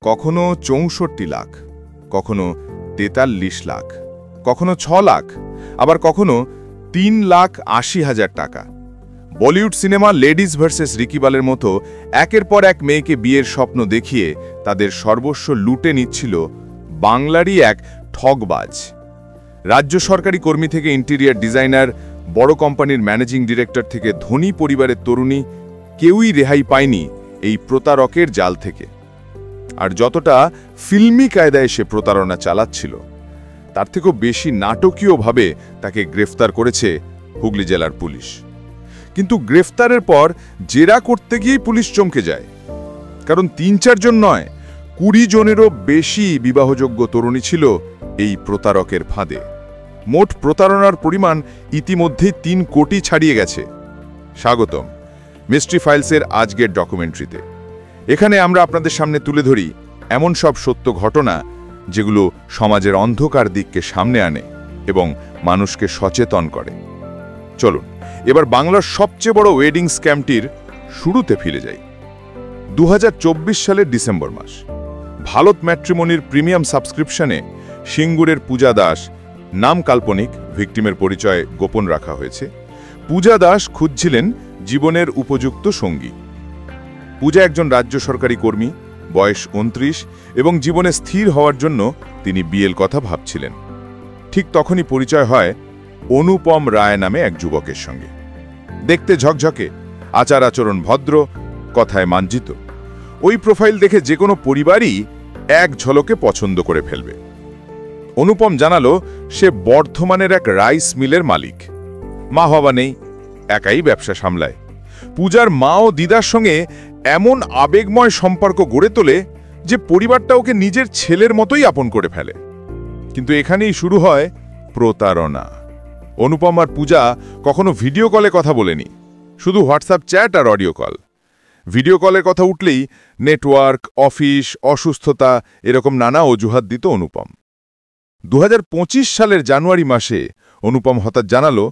কখনো ৬৪ লাখ, কখনো ৪৩ লাখ, কখনো ৬ লাখ, আবার কখনো ৩,৮০,০০০ টাকা। বলিউড সিনেমা লেডিজ ভার্সেস রিকিবালের মতো একের পর এক মেয়েকে বিয়ের স্বপ্ন দেখিয়ে তাদের সর্বস্ব লুটে নিচ্ছিল বাংলারই এক ঠগবাজ। রাজ্য সরকারি কর্মী থেকে ইন্টেরিয়ার ডিজাইনার, বড় কোম্পানির ম্যানেজিং ডিরেক্টর থেকে ধনী পরিবারের তরুণী, কেউই রেহাই পায়নি এই প্রতারকের জাল থেকে। আর যতটা ফিল্মি কায়দায় সে প্রতারণা চালাচ্ছিল, তার থেকেও বেশি নাটকীয়ভাবে তাকে গ্রেফতার করেছে হুগলি জেলার পুলিশ। কিন্তু গ্রেফতারের পর জেরা করতে গিয়েই পুলিশ চমকে যায়, কারণ ৩-৪ জন নয়, ২০ জনেরও বেশি বিবাহযোগ্য তরুণী ছিল এই প্রতারকের ফাঁদে। মোট প্রতারণার পরিমাণ ইতিমধ্যেই ৩ কোটি ছাড়িয়ে গেছে। স্বাগতম মিস্ট্রি ফাইলসের আজকের ডকুমেন্টারিতে। এখানে আমরা আপনাদের সামনে তুলে ধরি এমন সব সত্য ঘটনা যেগুলো সমাজের অন্ধকার দিককে সামনে আনে এবং মানুষকে সচেতন করে। চলুন এবার বাংলার সবচেয়ে বড় ওয়েডিং স্ক্যামটির শুরুতে ফিরে যাই। ২০২৪ সালের ডিসেম্বর মাস, ভারত ম্যাট্রিমনির প্রিমিয়াম সাবস্ক্রিপশনে সিঙ্গুরের পূজা দাস, নাম কাল্পনিক, ভিকটিমের পরিচয় গোপন রাখা হয়েছে, পূজা দাস খুঁজছিলেন জীবনের উপযুক্ত সঙ্গী। পূজা একজন রাজ্য সরকারি কর্মী, বয়স ২৯, এবং জীবনে স্থির হওয়ার জন্য তিনি বিয়ের কথা ভাবছিলেন। ঠিক তখনই পরিচয় হয় অনুপম রায় নামে এক যুবকের সঙ্গে। দেখতে ঝকঝকে, আচার আচরণ ভদ্র, কথায় মার্জিত। ওই প্রোফাইল দেখে যে কোনো পরিবারই এক ঝলকে পছন্দ করে ফেলবে। অনুপম জানালো সে বর্ধমানের এক রাইস মিলের মালিক। মা বাবা নেই, একাই ব্যবসা সামলায়। পূজার মা ও দিদার সঙ্গে এমন আবেগময় সম্পর্ক গড়ে তোলে যে পরিবারটা ওকে নিজের ছেলের মতোই আপন করে ফেলে। কিন্তু এখানেই শুরু হয় প্রতারণা। অনুপম আর পূজা কখনো ভিডিও কলে কথা বলেনি, শুধু হোয়াটসঅ্যাপ চ্যাট আর অডিও কল। ভিডিও কলের কথা উঠলেই নেটওয়ার্ক, অফিস, অসুস্থতা, এরকম নানা অজুহাত দিত অনুপম। ২০২৫ সালের জানুয়ারি মাসে অনুপম হঠাৎ জানালো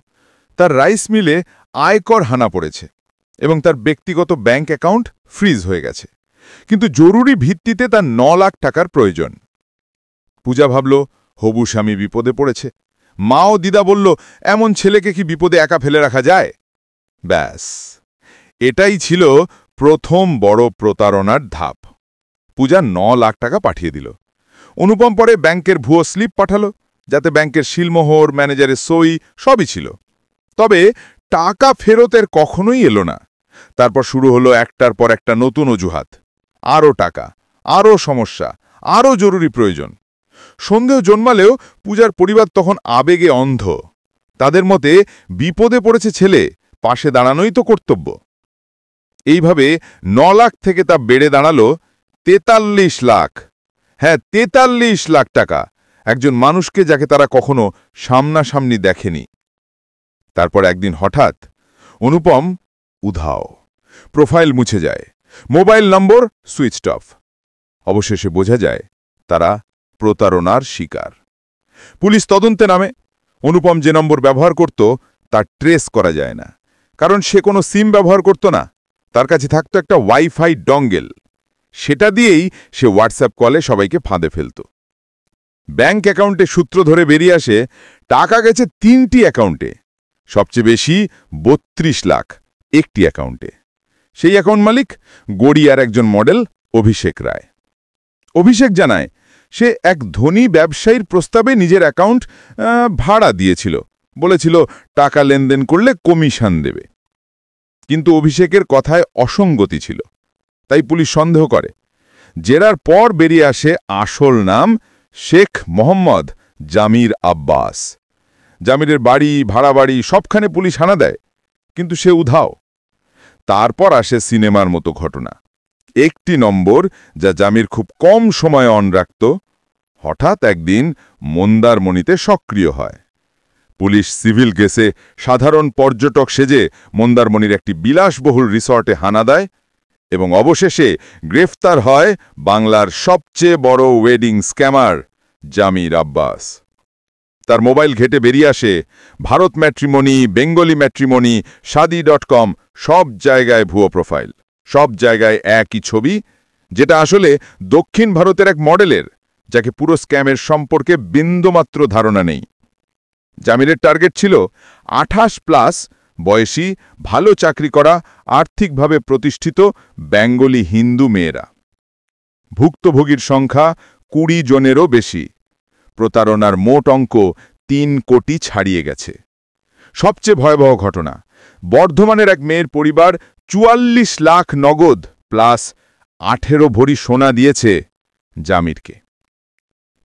তার রাইস মিলে আয়কর হানা পড়েছে এবং তার ব্যক্তিগত ব্যাংক অ্যাকাউন্ট ফ্রিজ হয়ে গেছে, কিন্তু জরুরি ভিত্তিতে তার ৯ লাখ টাকার প্রয়োজন। পূজা ভাবল হবু স্বামী বিপদে পড়েছে। মা ও দিদা বলল, এমন ছেলেকে কি বিপদে একা ফেলে রাখা যায়? ব্যাস, এটাই ছিল প্রথম বড় প্রতারণার ধাপ। পূজা ৯ লাখ টাকা পাঠিয়ে দিল। অনুপম পরে ব্যাংকের ভুয়ো স্লিপ পাঠালো, যাতে ব্যাংকের শিলমোহর, ম্যানেজারের সই সবই ছিল। তবে টাকা ফেরতের কখনোই এলো না। তারপর শুরু হলো একটার পর একটা নতুন অজুহাত। আরও টাকা, আরও সমস্যা, আরও জরুরি প্রয়োজন। সন্দেহ জন্মালেও পূজার পরিবার তখন আবেগে অন্ধ। তাদের মতে বিপদে পড়েছে ছেলে, পাশে দাঁড়ানোই তো কর্তব্য। এইভাবে ৯ লাখ থেকে তা বেড়ে দাঁড়ালো ৪৩ লাখ। হ্যাঁ, ৪৩ লাখ টাকা, একজন মানুষকে যাকে তারা কখনো সামনাসামনি দেখেনি। তারপর একদিন হঠাৎ অনুপম উধাও। প্রোফাইল মুছে যায়, মোবাইল নম্বর সুইচড অফ। অবশেষে বোঝা যায় তারা প্রতারণার শিকার। পুলিশ তদন্তে নামে। অনুপম যে নম্বর ব্যবহার করত তা ট্রেস করা যায় না, কারণ সে কোনো সিম ব্যবহার করত না। তার কাছে থাকত একটা ওয়াইফাই ডঙ্গেল। সেটা দিয়েই সে হোয়াটসঅ্যাপ কলে সবাইকে ফাঁদে ফেলত। ব্যাংক অ্যাকাউন্টে সূত্র ধরে বেরিয়ে আসে টাকা গেছে ৩টি অ্যাকাউন্টে, সবচেয়ে বেশি ৩২ লাখ একটি অ্যাকাউন্টে। সেই অ্যাকাউন্ট মালিক গড়িয়ার একজন মডেল অভিষেক রায়। অভিষেক জানায় সে এক ধনী ব্যবসায়ীর প্রস্তাবে নিজের অ্যাকাউন্ট ভাড়া দিয়েছিল, বলেছিল টাকা লেনদেন করলে কমিশন দেবে। কিন্তু অভিষেকের কথায় অসঙ্গতি ছিল, তাই পুলিশ সন্দেহ করে। জেরার পর বেরিয়ে আসে আসল নাম শেখ মোহাম্মদ জামির আব্বাস। জামিরের বাড়ি, ভাড়া বাড়ি সবখানে পুলিশ হানা দেয়, কিন্তু সে উধাও। তারপর আসে সিনেমার মতো ঘটনা। একটি নম্বর যা জামির খুব কম সময় অন রাখত, হঠাৎ একদিন মন্দারমণিতে সক্রিয় হয়। পুলিশ সিভিল কেসে সাধারণ পর্যটক সেজে মন্দারমণির একটি বিলাসবহুল রিসর্টে হানা দেয় এবং অবশেষে গ্রেফতার হয় বাংলার সবচেয়ে বড় ওয়েডিং স্ক্যামার জামির আব্বাস। তার মোবাইল ঘেটে বেরিয়ে আসে ভারত ম্যাট্রিমনি, বেঙ্গলি ম্যাট্রিমনি, শাদি.com, সব জায়গায় ভুয়ো প্রোফাইল, সব জায়গায় একই ছবি যেটা আসলে দক্ষিণ ভারতের এক মডেলের, যাকে পুরো স্ক্যামের সম্পর্কে বিন্দুমাত্র ধারণা নেই। জামিলের টার্গেট ছিল 28+ বয়সী, ভালো চাকরি করা, আর্থিকভাবে প্রতিষ্ঠিত বেঙ্গলি হিন্দু মেয়েরা। ভুক্তভোগীর সংখ্যা 20 জনেরও বেশি। প্রতারণার মোট অঙ্ক 3 কোটি ছাড়িয়ে গেছে। সবচেয়ে ভয়াবহ ঘটনা, বর্ধমানের এক মেয়ের পরিবার 44 লাখ নগদ প্লাস 18 ভরি সোনা দিয়েছে জামিরকে।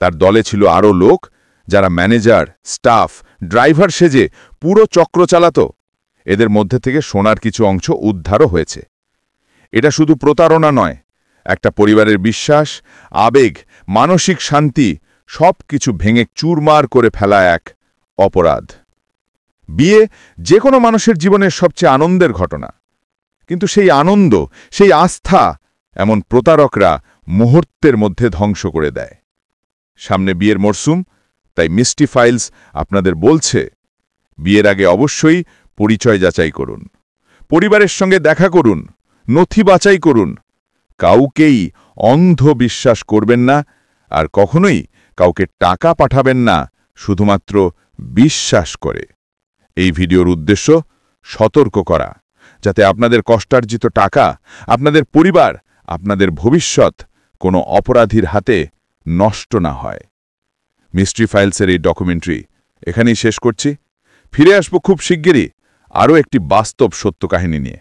তার দলে ছিল আরও লোক, যারা ম্যানেজার, স্টাফ, ড্রাইভার সেজে পুরো চক্র চালাত। এদের মধ্যে থেকে সোনার কিছু অংশ উদ্ধারও হয়েছে। এটা শুধু প্রতারণা নয়, একটা পরিবারের বিশ্বাস, আবেগ, মানসিক শান্তি সব কিছু ভেঙে চুরমার করে ফেলা এক অপরাধ। বিয়ে যে কোনো মানুষের জীবনের সবচেয়ে আনন্দের ঘটনা, কিন্তু সেই আনন্দ, সেই আস্থা এমন প্রতারকরা মুহূর্তের মধ্যে ধ্বংস করে দেয়। সামনে বিয়ের মরশুম, তাই মিষ্টি ফাইলস আপনাদের বলছে, বিয়ের আগে অবশ্যই পরিচয় যাচাই করুন, পরিবারের সঙ্গে দেখা করুন, নথি বাছাই করুন। কাউকেই অন্ধ বিশ্বাস করবেন না, আর কখনোই কাউকে টাকা পাঠাবেন না শুধুমাত্র বিশ্বাস করে। এই ভিডিওর উদ্দেশ্য সতর্ক করা, যাতে আপনাদের কষ্টার্জিত টাকা, আপনাদের পরিবার, আপনাদের ভবিষ্যৎ কোনো অপরাধীর হাতে নষ্ট না হয়। মিস্ট্রি ফাইলসের এই ডকুমেন্টারি এখানেই শেষ করছি। ফিরে আসবো খুব শিগগিরই আরও একটি বাস্তব সত্য কাহিনী নিয়ে।